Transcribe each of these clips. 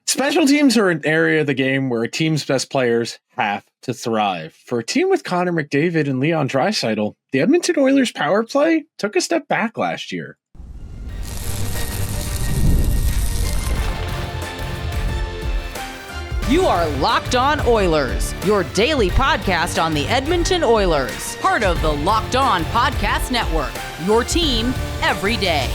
Special teams are an area of the game where a team's best players have to thrive. For a team with Connor McDavid and Leon Draisaitl, the Edmonton Oilers power play took a step back last year. You are Locked On Oilers, your daily podcast on the Edmonton Oilers, part of the Locked On Podcast Network, your team every day.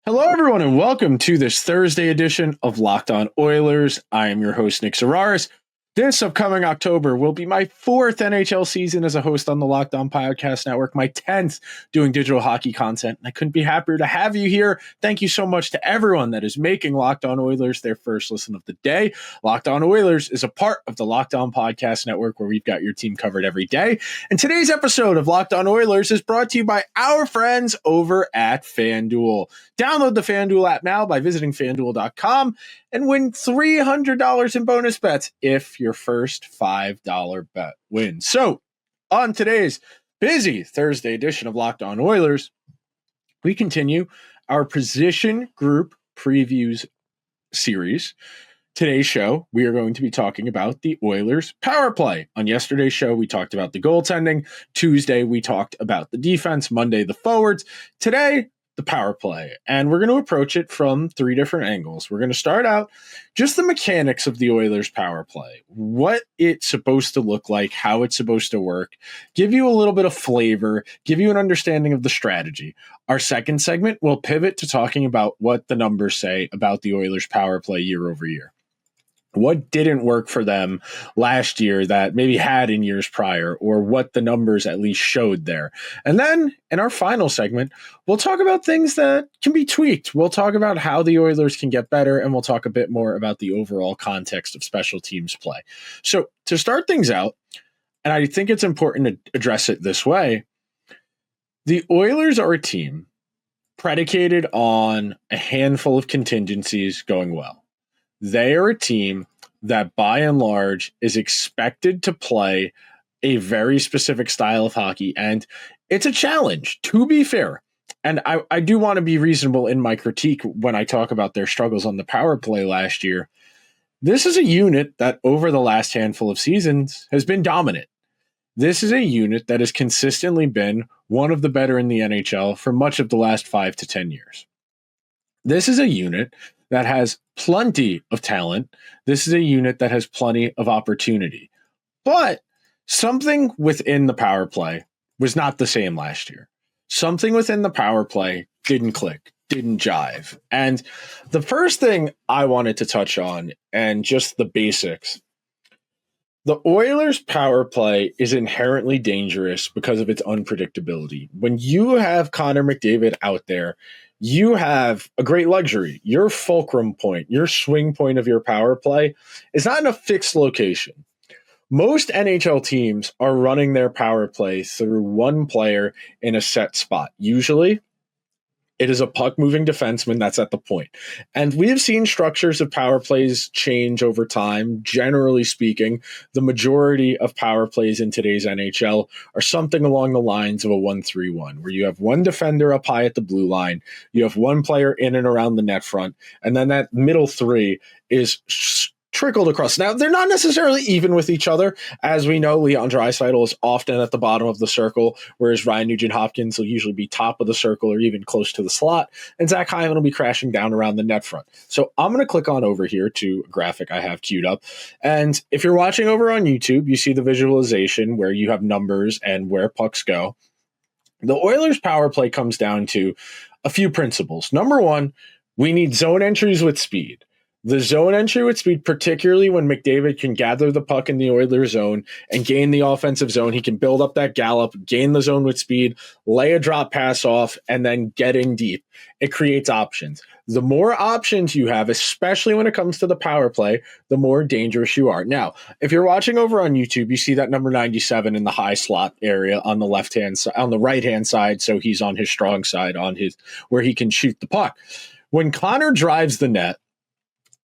Hello, everyone, and welcome to this Thursday edition of Locked On Oilers. I am your host, Nick Sararis. This upcoming October will be my 4th NHL season as a host on the Locked On Podcast Network, my 10th doing digital hockey content. I couldn't be happier to have you here. Thank you so much to everyone that is making Locked On Oilers their first listen of the day. Locked On Oilers is a part of the Locked On Podcast Network where we've got your team covered every day. And today's episode of Locked On Oilers is brought to you by our friends over at FanDuel. Download the FanDuel app now by visiting FanDuel.com and win $300 in bonus bets if your first $5 bet wins. So, on today's busy Thursday edition of Locked On Oilers, we continue our position group previews series. Today's show, we are going to be talking about the Oilers power play. On yesterday's show, we talked about the goaltending. Tuesday, we talked about the defense. Monday, the forwards. Today, the power play. And we're going to approach it from 3 different angles. We're going to start out just the mechanics of the Oilers power play, what it's supposed to look like, how it's supposed to work, give you a little bit of flavor, give you an understanding of the strategy. Our second segment will pivot to talking about what the numbers say about the Oilers power play year over year. What didn't work for them last year that maybe had in years prior, or what the numbers at least showed there. And then in our final segment, we'll talk about things that can be tweaked. We'll talk about how the Oilers can get better, and we'll talk a bit more about the overall context of special teams play. So to start things out, and I think it's important to address it this way, the Oilers are a team predicated on a handful of contingencies going well. They are a team that, by and large, is expected to play a very specific style of hockey, and it's a challenge, to be fair. And I do want to be reasonable in my critique when I talk about their struggles on the power play last year. This is a unit that, over the last handful of seasons, has been dominant. This is a unit that has consistently been one of the better in the NHL for much of the last 5 to 10 years. This is a unit that has plenty of talent. This is a unit that has plenty of opportunity. But something within the power play was not the same last year. Something within the power play didn't click, didn't jive. And the first thing I wanted to touch on, and just the basics, the Oilers' power play is inherently dangerous because of its unpredictability. When you have Connor McDavid out there, you have a great luxury. Your fulcrum point, your swing point of your power play is not in a fixed location. Most NHL teams are running their power play through one player in a set spot. Usually, it is a puck-moving defenseman that's at the point. And we have seen structures of power plays change over time. Generally speaking, the majority of power plays in today's NHL are something along the lines of a 1-3-1, where you have one defender up high at the blue line, you have one player in and around the net front, and then that middle 3 is trickled across. Now, they're not necessarily even with each other. As we know, Leon Draisaitl is often at the bottom of the circle, whereas Ryan Nugent-Hopkins will usually be top of the circle or even close to the slot, and Zach Hyman will be crashing down around the net front. So I'm going to click on over here to a graphic I have queued up. And if you're watching over on YouTube, you see the visualization where you have numbers and where pucks go. The Oilers' power play comes down to a few principles. Number one, we need zone entries with speed. The zone entry with speed, particularly when McDavid can gather the puck in the Oilers zone and gain the offensive zone, he can build up that gallop, gain the zone with speed, lay a drop pass off, and then get in deep. It creates options. The more options you have, especially when it comes to the power play, the more dangerous you are. Now, if you're watching over on YouTube, you see that number 97 in the high slot area on the left-hand side, on the right-hand side, so he's on his strong side, on his where he can shoot the puck. When Connor drives the net,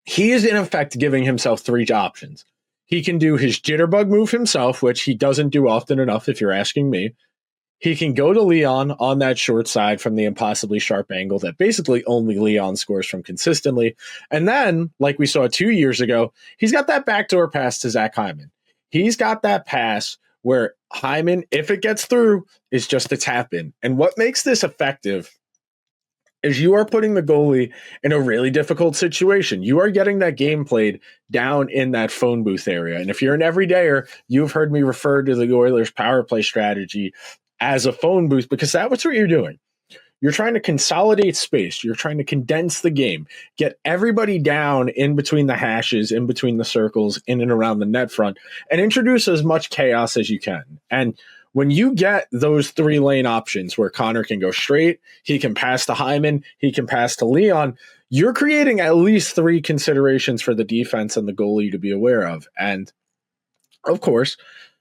he is in effect giving himself 3 options. He can do his jitterbug move himself, which he doesn't do often enough if you're asking me. He can go to Leon on that short side from the impossibly sharp angle that basically only Leon scores from consistently. And then, like we saw 2 years ago, he's got that backdoor pass to Zach Hyman. He's got that pass where Hyman, if it gets through, is just a tap in. And what makes this effective is you are putting the goalie in a really difficult situation. You are getting that game played down in that phone booth area. And if you're an everydayer, you've heard me refer to the Oilers power play strategy as a phone booth because that's what you're doing. You're trying to consolidate space. You're trying to condense the game, get everybody down in between the hashes, in between the circles, in and around the net front, and introduce as much chaos as you can. And when you get those 3-lane options where Connor can go straight, he can pass to Hyman, he can pass to Leon, you're creating at least 3 considerations for the defense and the goalie to be aware of. And of course,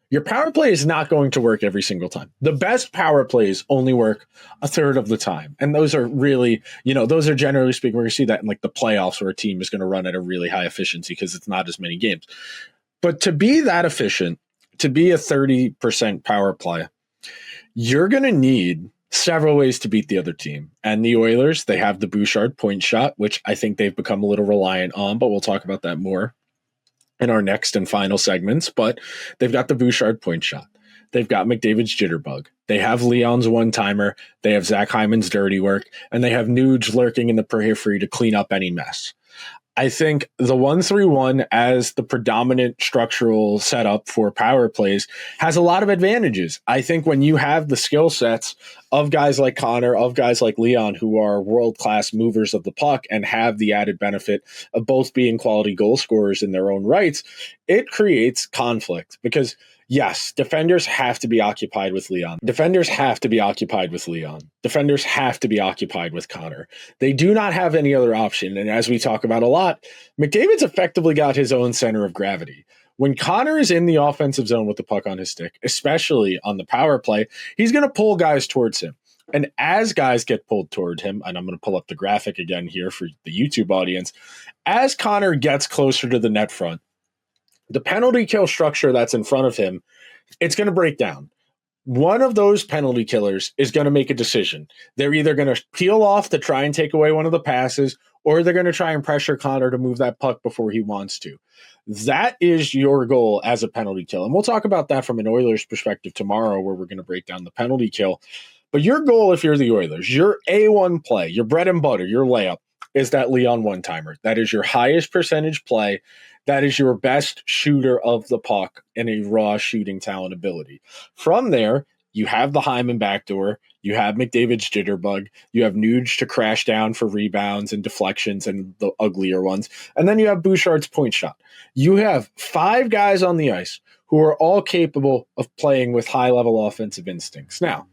your power play is not going to work every single time. The best power plays only work a third of the time. And those are really, those are generally speaking, we're going to see that in like the playoffs where a team is going to run at a really high efficiency because it's not as many games. But to be that efficient, to be a 30% power play, you're going to need several ways to beat the other team. And the Oilers, they have the Bouchard point shot, which I think they've become a little reliant on, but we'll talk about that more in our next and final segments. But they've got the Bouchard point shot. They've got McDavid's jitterbug. They have Leon's one-timer. They have Zach Hyman's dirty work. And they have Nuge lurking in the periphery to clean up any mess. I think the 1-3-1 as the predominant structural setup for power plays has a lot of advantages. I think when you have the skill sets of guys like Connor, of guys like Leon, who are world-class movers of the puck and have the added benefit of both being quality goal scorers in their own rights, it creates conflict because yes, defenders have to be occupied with Leon. Defenders have to be occupied with Leon. Defenders have to be occupied with Connor. They do not have any other option. And as we talk about a lot, McDavid's effectively got his own center of gravity. When Connor is in the offensive zone with the puck on his stick, especially on the power play, he's going to pull guys towards him. And as guys get pulled toward him, and I'm going to pull up the graphic again here for the YouTube audience, as Connor gets closer to the net front, the penalty kill structure that's in front of him, it's going to break down. One of those penalty killers is going to make a decision. They're either going to peel off to try and take away one of the passes, or they're going to try and pressure Connor to move that puck before he wants to. That is your goal as a penalty kill. And we'll talk about that from an Oilers perspective tomorrow, where we're going to break down the penalty kill. But your goal, if you're the Oilers, your A1 play, your bread and butter, your layup, is that Leon one-timer. That is your highest percentage play. That is your best shooter of the puck and a raw shooting talent ability. From there, you have the Hyman backdoor. You have McDavid's jitterbug. You have Nuge to crash down for rebounds and deflections and the uglier ones. And then you have Bouchard's point shot. You have 5 guys on the ice who are all capable of playing with high-level offensive instincts. Now,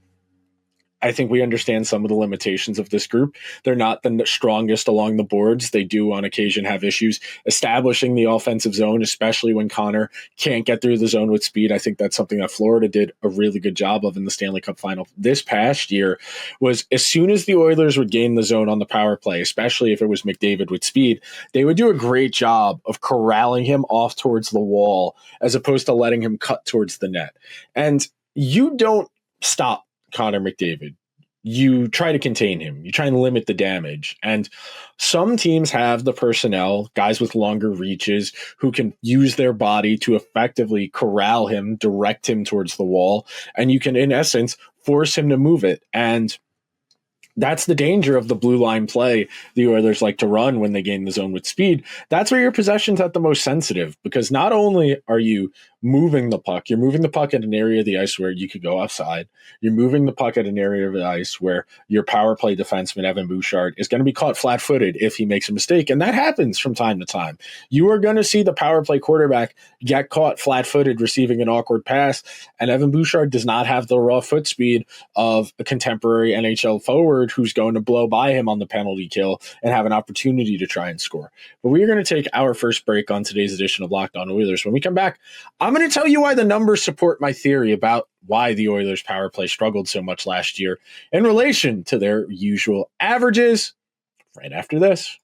I think we understand some of the limitations of this group. They're not the strongest along the boards. They do on occasion have issues establishing the offensive zone, especially when Connor can't get through the zone with speed. I think that's something that Florida did a really good job of in the Stanley Cup final this past year. Was as soon as the Oilers would gain the zone on the power play, especially if it was McDavid with speed, they would do a great job of corralling him off towards the wall as opposed to letting him cut towards the net. And you don't stop Connor McDavid. You try to contain him. You try and limit the damage. And some teams have the personnel, guys with longer reaches, who can use their body to effectively corral him, direct him towards the wall. And you can, in essence, force him to move it. And that's the danger of the blue line play the Oilers like to run when they gain the zone with speed. That's where your possession's at the most sensitive, because not only are you moving the puck, you're moving the puck at an area of the ice where you could go offside. You're moving the puck at an area of the ice where your power play defenseman, Evan Bouchard, is going to be caught flat-footed if he makes a mistake. And that happens from time to time. You are going to see the power play quarterback get caught flat-footed receiving an awkward pass. And Evan Bouchard does not have the raw foot speed of a contemporary NHL forward who's going to blow by him on the penalty kill and have an opportunity to try and score. But we are going to take our first break on today's edition of Locked On Oilers. When we come back, I'm going to tell you why the numbers support my theory about why the Oilers power play struggled so much last year in relation to their usual averages right after this.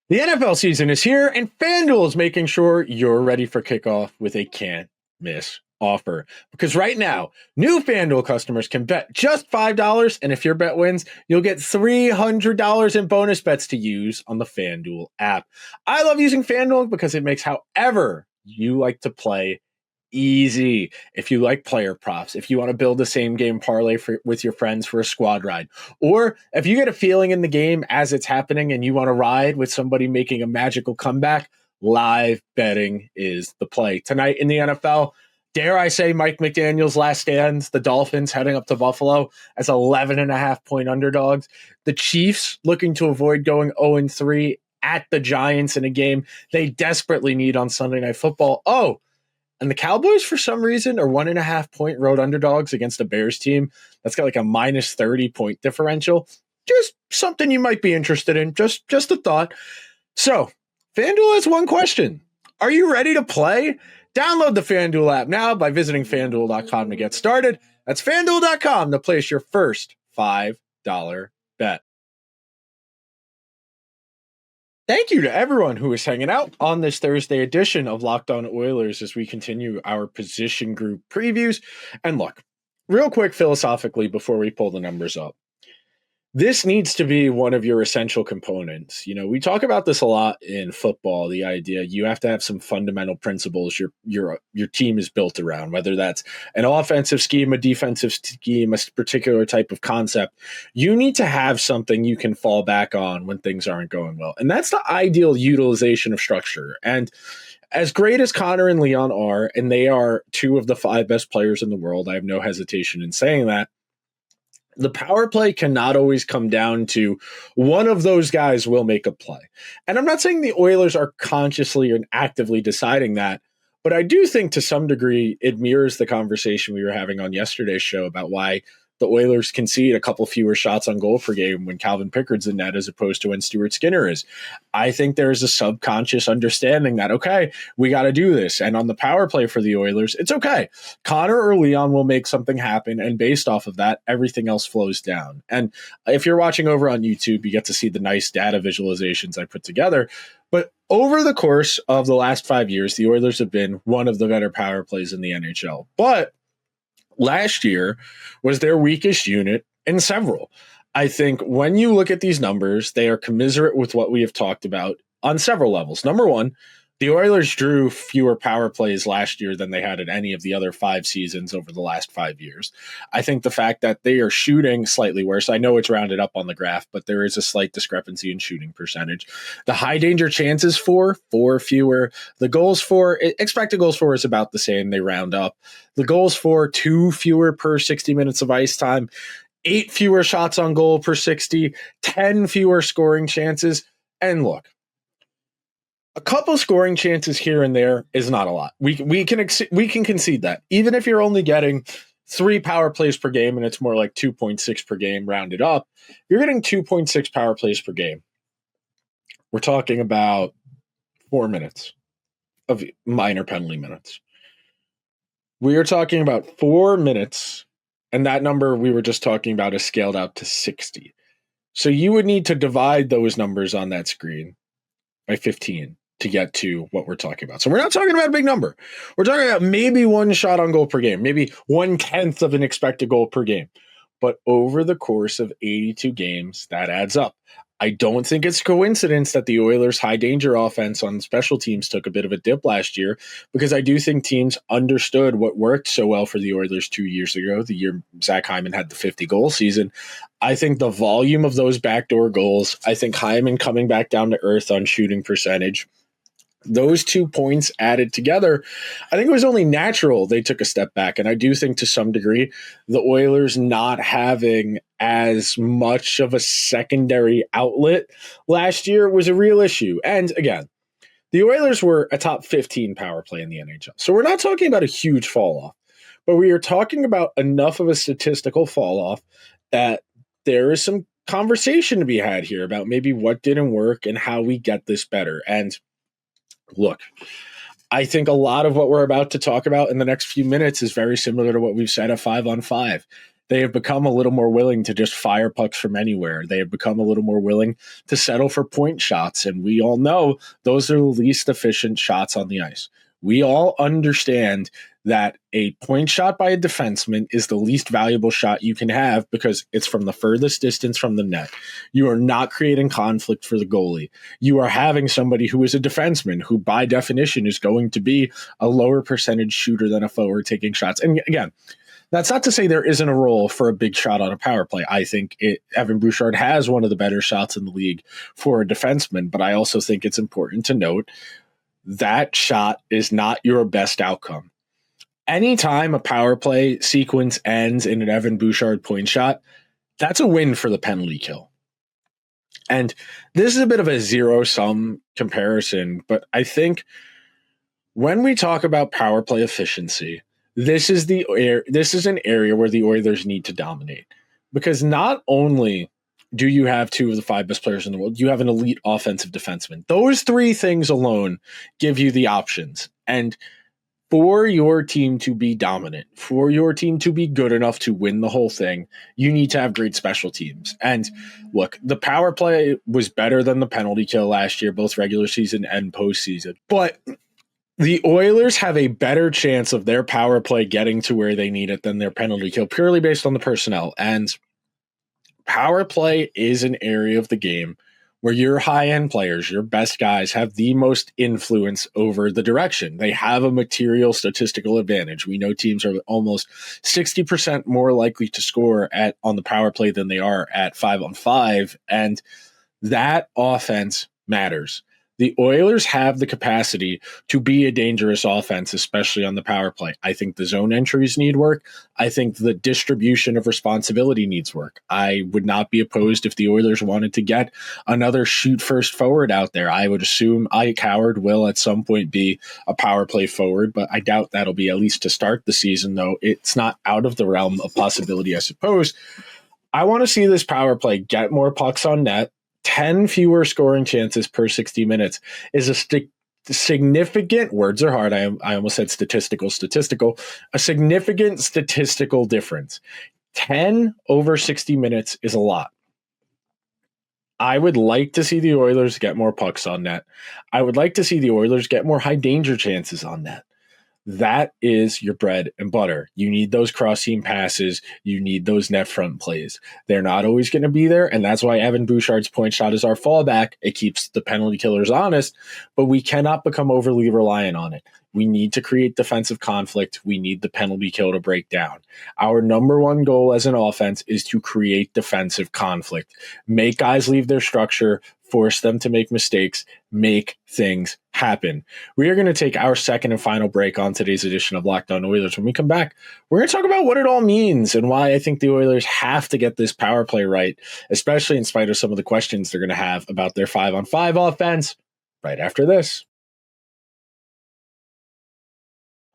The NFL season is here, and FanDuel is making sure you're ready for kickoff with a can't miss offer, because right now, new FanDuel customers can bet just $5, and if your bet wins, you'll get $300 in bonus bets to use on the FanDuel app. I love using FanDuel because it makes however you like to play easy. If you like player props, if you want to build the same game parlay with your friends for a squad ride, or if you get a feeling in the game as it's happening and you want to ride with somebody making a magical comeback, live betting is the play. Tonight in the NFL, dare I say Mike McDaniel's last stands, the Dolphins heading up to Buffalo as 11.5-point underdogs. The Chiefs looking to avoid going 0-3 at the Giants in a game they desperately need on Sunday Night Football. Oh, and the Cowboys, for some reason, are 1.5-point road underdogs against a Bears team that's got like a minus 30-point differential. Just something you might be interested in. Just a thought. So, FanDuel has one question. Are you ready to play? Download the FanDuel app now by visiting FanDuel.com to get started. That's FanDuel.com to place your first $5 bet. Thank you to everyone who is hanging out on this Thursday edition of Locked On Oilers as we continue our position group previews. And look, real quick philosophically before we pull the numbers up, this needs to be one of your essential components. You know, we talk about this a lot in football, the idea you have to have some fundamental principles your team is built around, whether that's an offensive scheme, a defensive scheme, a particular type of concept. You need to have something you can fall back on when things aren't going well. And that's the ideal utilization of structure. And as great as Connor and Leon are, and they are two of the 5 best players in the world, I have no hesitation in saying that, the power play cannot always come down to one of those guys will make a play. And I'm not saying the Oilers are consciously and actively deciding that, but I do think to some degree it mirrors the conversation we were having on yesterday's show about why the Oilers concede a couple fewer shots on goal per game when Calvin Pickard's in net as opposed to when Stuart Skinner is. I think there's a subconscious understanding that, okay, we got to do this. And on the power play for the Oilers, it's okay. Connor or Leon will make something happen. And based off of that, everything else flows down. And if you're watching over on YouTube, you get to see the nice data visualizations I put together. But over the course of the last 5 years, the Oilers have been one of the better power plays in the NHL. But last year was their weakest unit in several. I think when you look at these numbers, they are commiserate with what we have talked about on several levels. Number one, the Oilers drew fewer power plays last year than they had at any of the other 5 seasons over the last 5 years. I think the fact that they are shooting slightly worse, I know it's rounded up on the graph, but there is a slight discrepancy in shooting percentage. The high danger chances for 4 fewer. The goals for, expected goals for is about the same. They round up. The goals for 2 fewer per 60 minutes of ice time, 8 fewer shots on goal per 60, 10 fewer scoring chances. And look, a couple scoring chances here and there is not a lot. We can concede that. Even if you're only getting 3 power plays per game and it's more like 2.6 per game rounded up, you're getting 2.6 power plays per game. We're talking about 4 minutes of minor penalty minutes. We are talking about 4 minutes, and that number we were just talking about is scaled out to 60. So you would need to divide those numbers on that screen by 15 to get to what we're talking about. So we're not talking about a big number. We're talking about maybe 1 shot on goal per game, maybe 1/10 of an expected goal per game. But over the course of 82 games, that adds up. I don't think it's coincidence that the Oilers' high danger offense on special teams took a bit of a dip last year, because I do think teams understood what worked so well for the Oilers 2 years ago, the year Zach Hyman had the 50-goal season. I think the volume of those backdoor goals, I think Hyman coming back down to earth on shooting percentage, those 2 points added together, I think it was only natural they took a step back. And I do think to some degree, the Oilers not having as much of a secondary outlet last year was a real issue. And again, the Oilers were a top 15 power play in the NHL. So we're not talking about a huge fall off, but we are talking about enough of a statistical fall off that there is some conversation to be had here about maybe what didn't work and how we get this better. And look, I think a lot of what we're about to talk about in the next few minutes is very similar to what we've said at 5-on-5. They have become a little more willing to just fire pucks from anywhere. They have become a little more willing to settle for point shots. And we all know those are the least efficient shots on the ice. We all understand that a point shot by a defenseman is the least valuable shot you can have because it's from the furthest distance from the net. You are not creating conflict for the goalie. You are having somebody who is a defenseman who by definition is going to be a lower percentage shooter than a forward taking shots. And again, that's not to say there isn't a role for a big shot on a power play. I think Evan Bouchard has one of the better shots in the league for a defenseman, but I also think it's important to note that shot is not your best outcome. Anytime a power play sequence ends in an Evan Bouchard point shot, that's a win for the penalty kill. And this is a bit of a zero-sum comparison, but I think when we talk about power play efficiency, this is an area where the Oilers need to dominate. Because not only do you have two of the five best players in the world, you have an elite offensive defenseman. Those three things alone give you the options. And for your team to be dominant, for your team to be good enough to win the whole thing, you need to have great special teams. And look, the power play was better than the penalty kill last year, both regular season and postseason. But the Oilers have a better chance of their power play getting to where they need it than their penalty kill, purely based on the personnel. And power play is an area of the game where your high-end players, your best guys, have the most influence over the direction. They have a material statistical advantage. We know teams are almost 60% more likely to score on the power play than they are at 5-on-5, and that offense matters. The Oilers have the capacity to be a dangerous offense, especially on the power play. I think the zone entries need work. I think the distribution of responsibility needs work. I would not be opposed if the Oilers wanted to get another shoot-first forward out there. I would assume Ike Howard will at some point be a power play forward, but I doubt that'll be at least to start the season, though it's not out of the realm of possibility, I suppose. I want to see this power play get more pucks on net. 10 fewer scoring chances per 60 minutes is a significant, words are hard, I almost said statistical, a significant statistical difference. 10 over 60 minutes is a lot. I would like to see the Oilers get more pucks on net. I would like to see the Oilers get more high danger chances on net. That is your bread and butter. You need those cross-team passes. You need those net front plays. They're not always going to be there, and that's why Evan Bouchard's point shot is our fallback. It keeps the penalty killers honest, but we cannot become overly reliant on it. We need to create defensive conflict. We need the penalty kill to break down. Our number one goal as an offense is to create defensive conflict. Make guys leave their structure, force them to make mistakes, make things happen. We are going to take our second and final break on today's edition of Locked On Oilers. When we come back, we're going to talk about what it all means and why I think the Oilers have to get this power play right, especially in spite of some of the questions they're going to have about their 5-on-5 offense right after this.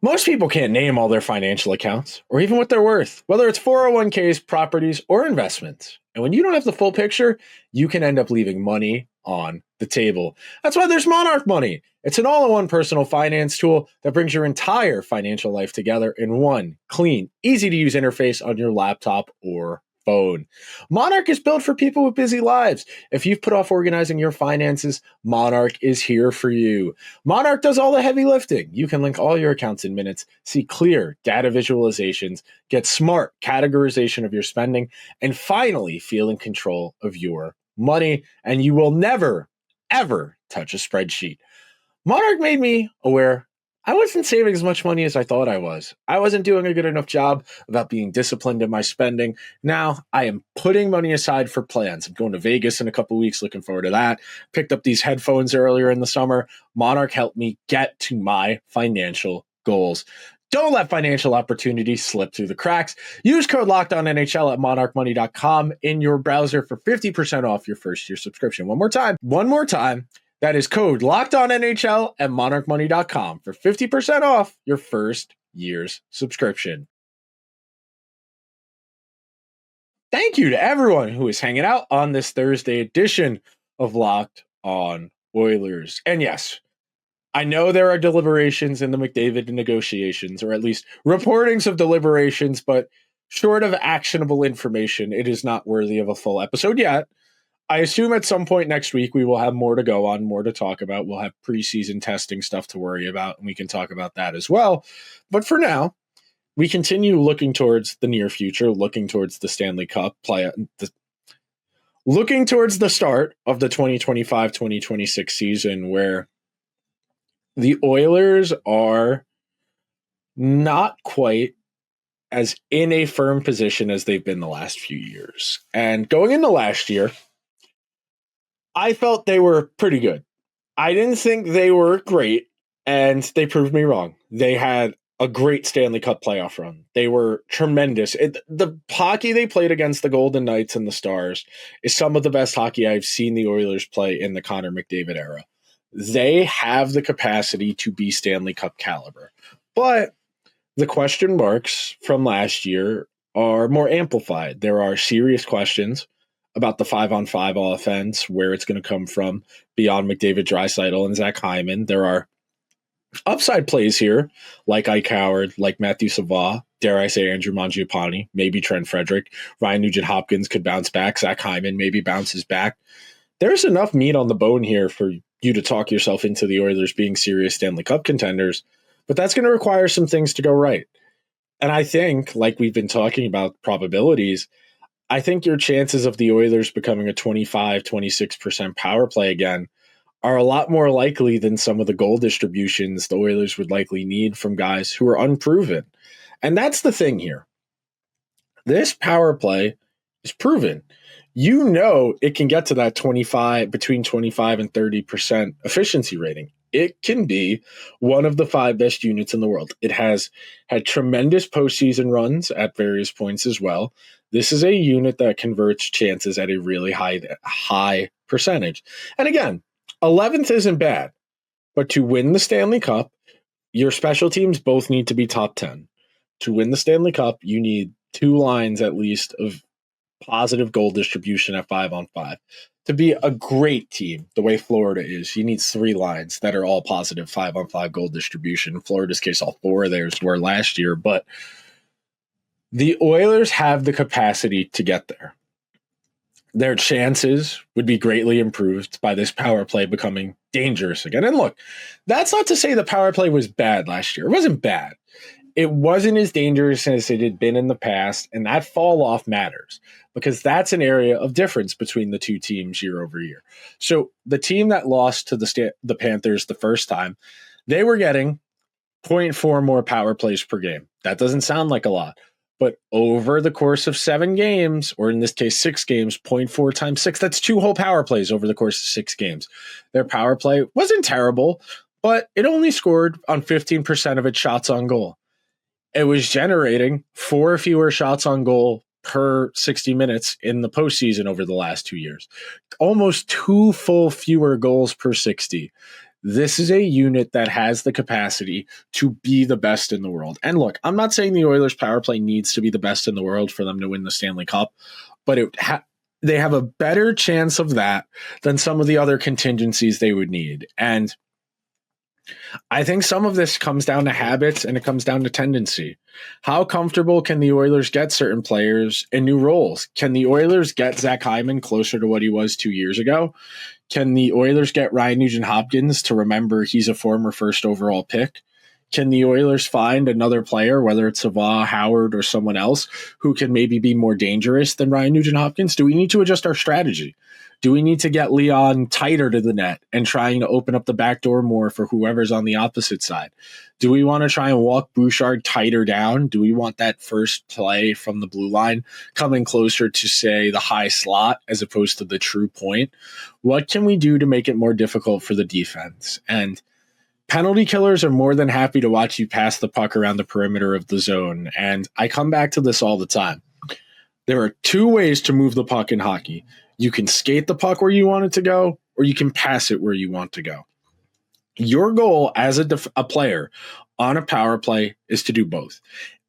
Most people can't name all their financial accounts or even what they're worth, whether it's 401ks, properties, or investments. And when you don't have the full picture, you can end up leaving money on the table. That's why there's Monarch Money. It's an all-in-one personal finance tool that brings your entire financial life together in one clean, easy-to-use interface on your laptop or phone. Monarch is built for people with busy lives. If you've put off organizing your finances, Monarch is here for you. Monarch does all the heavy lifting. You can link all your accounts in minutes, see clear data visualizations, get smart categorization of your spending, and finally feel in control of your money. And you will never, ever touch a spreadsheet. Monarch made me aware I wasn't saving as much money as I thought I was. I wasn't doing a good enough job about being disciplined in my spending. Now I am putting money aside for plans. I'm going to Vegas in a couple weeks. Looking forward to that. Picked up these headphones earlier in the summer. Monarch helped me get to my financial goals. Don't let financial opportunities slip through the cracks. Use code LOCKEDONNHL at monarchmoney.com in your browser for 50% off your first year subscription. One more time. That is code LOCKEDONNHL at monarchmoney.com for 50% off your first year's subscription. Thank you to everyone who is hanging out on this Thursday edition of Locked On Oilers. And yes, I know there are deliberations in the McDavid negotiations, or at least reportings of deliberations, but short of actionable information, it is not worthy of a full episode yet. I assume at some point next week we will have more to go on, more to talk about. We'll have preseason testing stuff to worry about, and we can talk about that as well. But for now, we continue looking towards the near future, looking towards the Stanley Cup looking towards the start of the 2025-2026 season, where the Oilers are not quite as in a firm position as they've been the last few years. And going into last year, I felt they were pretty good. I didn't think they were great, and they proved me wrong. They had a great Stanley Cup playoff run. They were tremendous. The hockey they played against the Golden Knights and the Stars is some of the best hockey I've seen the Oilers play in the Connor McDavid era. They have the capacity to be Stanley Cup caliber. But the question marks from last year are more amplified. There are serious questions about the 5-on-5 offense, where it's going to come from beyond McDavid, Draisaitl, and Zach Hyman. There are upside plays here, like Ike Howard, like Matthew Savoie, dare I say Andrew Mangiapane, maybe Trent Frederick. Ryan Nugent-Hopkins could bounce back. Zach Hyman maybe bounces back. There's enough meat on the bone here for you to talk yourself into the Oilers being serious Stanley Cup contenders, but that's going to require some things to go right. And I think, like we've been talking about probabilities, I think your chances of the Oilers becoming a 25-26% power play again are a lot more likely than some of the goal distributions the Oilers would likely need from guys who are unproven. And that's the thing here. This power play is proven. You know it can get to that between 25 and 30% efficiency rating. It can be one of the 5 best units in the world. It has had tremendous postseason runs at various points as well. This is a unit that converts chances at a really high percentage. And again, 11th isn't bad, but to win the Stanley Cup, your special teams both need to be top 10. To win the Stanley Cup, you need 2 lines at least of positive goal distribution at 5-on-5. To be a great team, the way Florida is, you need 3 lines that are all positive 5-on-5 goal distribution. In Florida's case, all 4 of theirs were last year, but the Oilers have the capacity to get there. Their chances would be greatly improved by this power play becoming dangerous again. And look, that's not to say the power play was bad last year. It wasn't bad. It wasn't as dangerous as it had been in the past, and that fall off matters because that's an area of difference between the two teams year over year. So the team that lost to the Panthers the first time, they were getting 0.4 more power plays per game. That doesn't sound like a lot. But over the course of 7 games, or in this case, 6 games, 0.4 times 6, that's 2 whole power plays over the course of 6 games. Their power play wasn't terrible, but it only scored on 15% of its shots on goal. It was generating 4 fewer shots on goal per 60 minutes in the postseason over the last 2 years. Almost 2 full fewer goals per 60. This is a unit that has the capacity to be the best in the world. And look, I'm not saying the Oilers power play needs to be the best in the world for them to win the Stanley Cup, but they have a better chance of that than some of the other contingencies they would need. And I think some of this comes down to habits and it comes down to tendency. How comfortable can the Oilers get certain players in new roles? Can the Oilers get Zach Hyman closer to what he was 2 years ago? Can the Oilers get Ryan Nugent-Hopkins to remember he's a former first overall pick? Can the Oilers find another player, whether it's Savoie, Howard, or someone else, who can maybe be more dangerous than Ryan Nugent-Hopkins? Do we need to adjust our strategy? Do we need to get Leon tighter to the net and trying to open up the back door more for whoever's on the opposite side? Do we want to try and walk Bouchard tighter down? Do we want that first play from the blue line coming closer to, say, the high slot as opposed to the true point? What can we do to make it more difficult for the defense? And penalty killers are more than happy to watch you pass the puck around the perimeter of the zone. And I come back to this all the time. There are 2 ways to move the puck in hockey. You can skate the puck where you want it to go, or you can pass it where you want to go. Your goal as a player on a power play is to do both.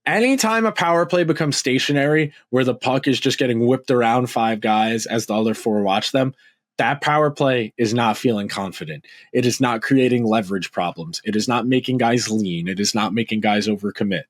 Anytime a power play becomes stationary, where the puck is just getting whipped around 5 guys as the other 4 watch them, that power play is not feeling confident. It is not creating leverage problems. It is not making guys lean. It is not making guys overcommit.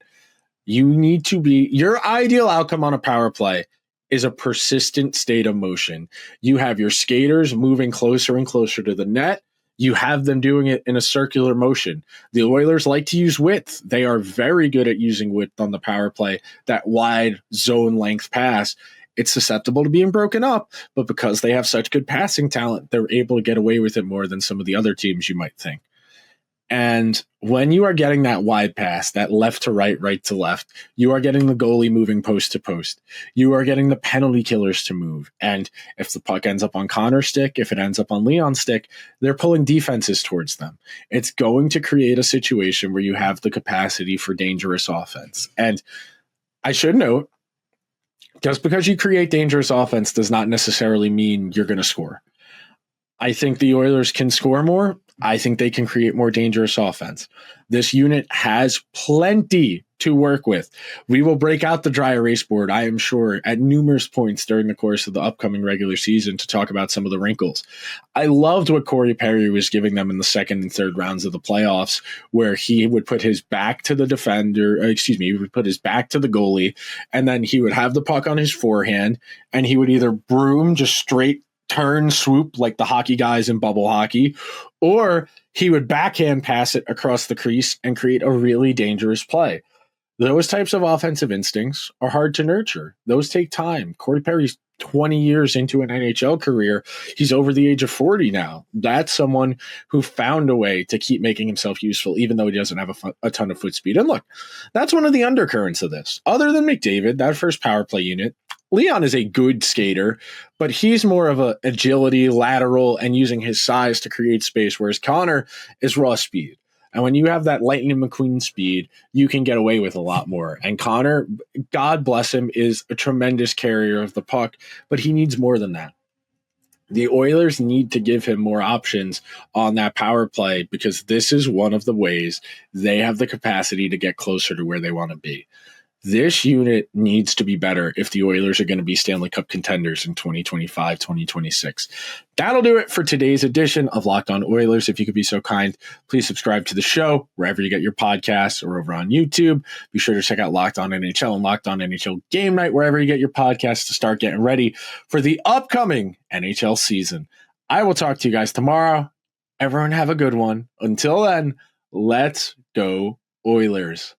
You need to be your ideal outcome on a power play is a persistent state of motion. You have your skaters moving closer and closer to the net. You have them doing it in a circular motion. The Oilers like to use width. They are very good at using width on the power play, that wide zone length pass. It's susceptible to being broken up, but because they have such good passing talent, they're able to get away with it more than some of the other teams you might think. And when you are getting that wide pass, that left to right, right to left, you are getting the goalie moving post to post. You are getting the penalty killers to move. And if the puck ends up on Connor's stick, if it ends up on Leon's stick, they're pulling defenses towards them. It's going to create a situation where you have the capacity for dangerous offense. And I should note, just because you create dangerous offense does not necessarily mean you're going to score. I think the Oilers can score more. I think they can create more dangerous offense. This unit has plenty to work with. We will break out the dry erase board, I am sure, at numerous points during the course of the upcoming regular season to talk about some of the wrinkles. I loved what Corey Perry was giving them in the second and third rounds of the playoffs, where he would put his back to the defender, he would put his back to the goalie, and then he would have the puck on his forehand, and he would either broom just straight turn swoop like the hockey guys in bubble hockey, or he would backhand pass it across the crease and create a really dangerous play. Those types of offensive instincts are hard to nurture. Those take time. Corey Perry's 20 years into an NHL career. He's over the age of 40 now. That's someone who found a way to keep making himself useful, even though he doesn't have a ton of foot speed. And look, that's one of the undercurrents of this. Other than McDavid, that first power play unit, Leon is a good skater, but he's more of a agility, lateral, and using his size to create space, whereas Connor is raw speed. And when you have that Lightning McQueen speed, you can get away with a lot more. And Connor, God bless him, is a tremendous carrier of the puck, but he needs more than that. The Oilers need to give him more options on that power play, because this is one of the ways they have the capacity to get closer to where they want to be. This unit needs to be better if the Oilers are going to be Stanley Cup contenders in 2025, 2026. That'll do it for today's edition of Locked On Oilers. If you could be so kind, please subscribe to the show wherever you get your podcasts or over on YouTube. Be sure to check out Locked On NHL and Locked On NHL Game Night wherever you get your podcasts to start getting ready for the upcoming NHL season. I will talk to you guys tomorrow. Everyone have a good one. Until then, let's go Oilers.